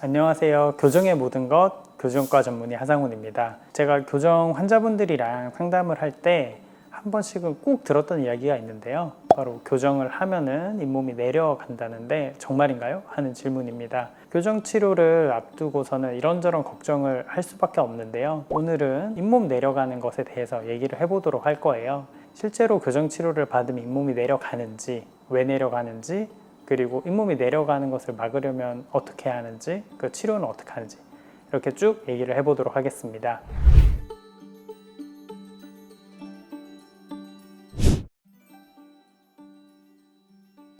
안녕하세요. 교정의 모든 것 교정과 전문의 하상훈입니다. 제가 교정 환자분들이랑 상담을 할 때 한 번씩은 꼭 들었던 이야기가 있는데요. 바로 교정을 하면은 잇몸이 내려간다는데 정말인가요? 하는 질문입니다. 교정 치료를 앞두고서는 이런저런 걱정을 할 수밖에 없는데요. 오늘은 잇몸 내려가는 것에 대해서 얘기를 해보도록 할 거예요. 실제로 교정 치료를 받으면 잇몸이 내려가는지, 왜 내려가는지, 그리고 잇몸이 내려가는 것을 막으려면 어떻게 해야 하는지, 그 치료는 어떻게 하는지 이렇게 쭉 얘기를 해보도록 하겠습니다.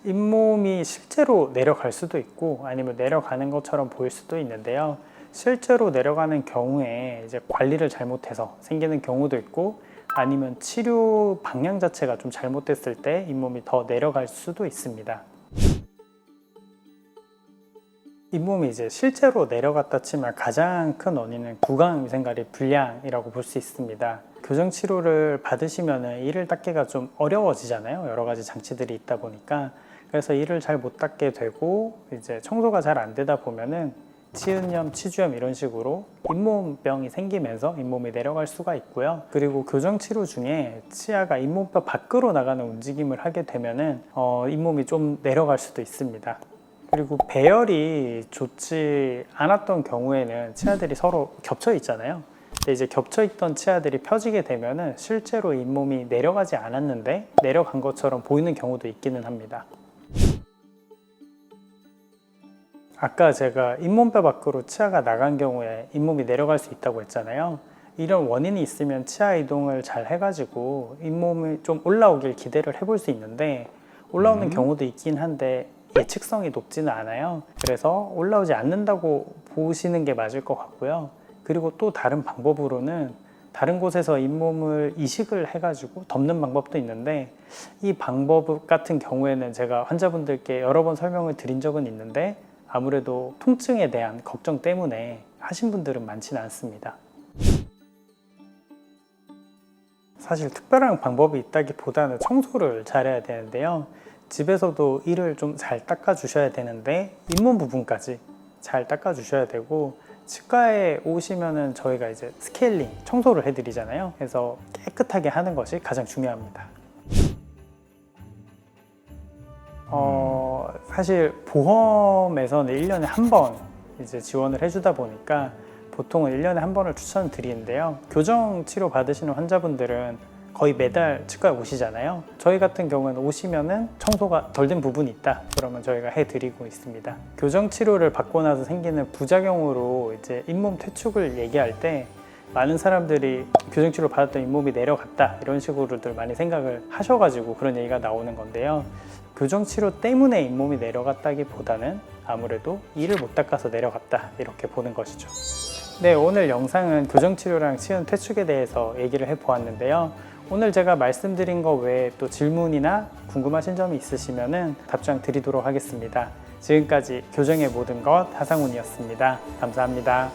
잇몸이 실제로 내려갈 수도 있고 아니면 내려가는 것처럼 보일 수도 있는데요. 실제로 내려가는 경우에 이제 관리를 잘못해서 생기는 경우도 있고 아니면 치료 방향 자체가 좀 잘못됐을 때 잇몸이 더 내려갈 수도 있습니다. 잇몸이 이제 실제로 내려갔다 치면 가장 큰 원인은 구강위생관리 불량이라고 볼 수 있습니다. 교정 치료를 받으시면 이를 닦기가 좀 어려워지잖아요. 여러 가지 장치들이 있다 보니까. 그래서 이를 잘 못 닦게 되고 이제 청소가 잘 안 되다 보면은 치은염, 치주염 이런 식으로 잇몸병이 생기면서 잇몸이 내려갈 수가 있고요. 그리고 교정 치료 중에 치아가 잇몸뼈 밖으로 나가는 움직임을 하게 되면은 잇몸이 좀 내려갈 수도 있습니다. 그리고 배열이 좋지 않았던 경우에는 치아들이 서로 겹쳐 있잖아요. 근데 이제 겹쳐 있던 치아들이 펴지게 되면은 실제로 잇몸이 내려가지 않았는데 내려간 것처럼 보이는 경우도 있기는 합니다. 아까 제가 잇몸뼈 밖으로 치아가 나간 경우에 잇몸이 내려갈 수 있다고 했잖아요. 이런 원인이 있으면 치아 이동을 잘 해가지고 잇몸이 좀 올라오길 기대를 해볼 수 있는데 올라오는 경우도 있긴 한데 예측성이 높지는 않아요. 그래서 올라오지 않는다고 보시는 게 맞을 것 같고요. 그리고 또 다른 방법으로는 다른 곳에서 잇몸을 이식을 해가지고 덮는 방법도 있는데 이 방법 같은 경우에는 제가 환자분들께 여러 번 설명을 드린 적은 있는데 아무래도 통증에 대한 걱정 때문에 하신 분들은 많지는 않습니다. 사실 특별한 방법이 있다기보다는 청소를 잘해야 되는데요. 집에서도 이를 좀 잘 닦아 주셔야 되는데 잇몸 부분까지 잘 닦아 주셔야 되고 치과에 오시면은 저희가 이제 스케일링 청소를 해드리잖아요. 그래서 깨끗하게 하는 것이 가장 중요합니다. 사실 보험에서는 1년에 한 번 이제 지원을 해주다 보니까 보통은 1년에 한 번을 추천드리는데요. 교정 치료 받으시는 환자분들은 거의 매달 치과에 오시잖아요. 저희 같은 경우는 오시면은 청소가 덜 된 부분이 있다 그러면 저희가 해드리고 있습니다. 교정 치료를 받고 나서 생기는 부작용으로 이제 잇몸 퇴축을 얘기할 때 많은 사람들이 교정 치료 받았던 잇몸이 내려갔다 이런 식으로들 많이 생각을 하셔가지고 그런 얘기가 나오는 건데요. 교정 치료 때문에 잇몸이 내려갔다기보다는 아무래도 이를 못 닦아서 내려갔다 이렇게 보는 것이죠. 네, 오늘 영상은 교정 치료랑 치은 퇴축에 대해서 얘기를 해보았는데요. 오늘 제가 말씀드린 거 외에 또 질문이나 궁금하신 점이 있으시면 답장 드리도록 하겠습니다. 지금까지 교정의 모든 것 하상훈이었습니다. 감사합니다.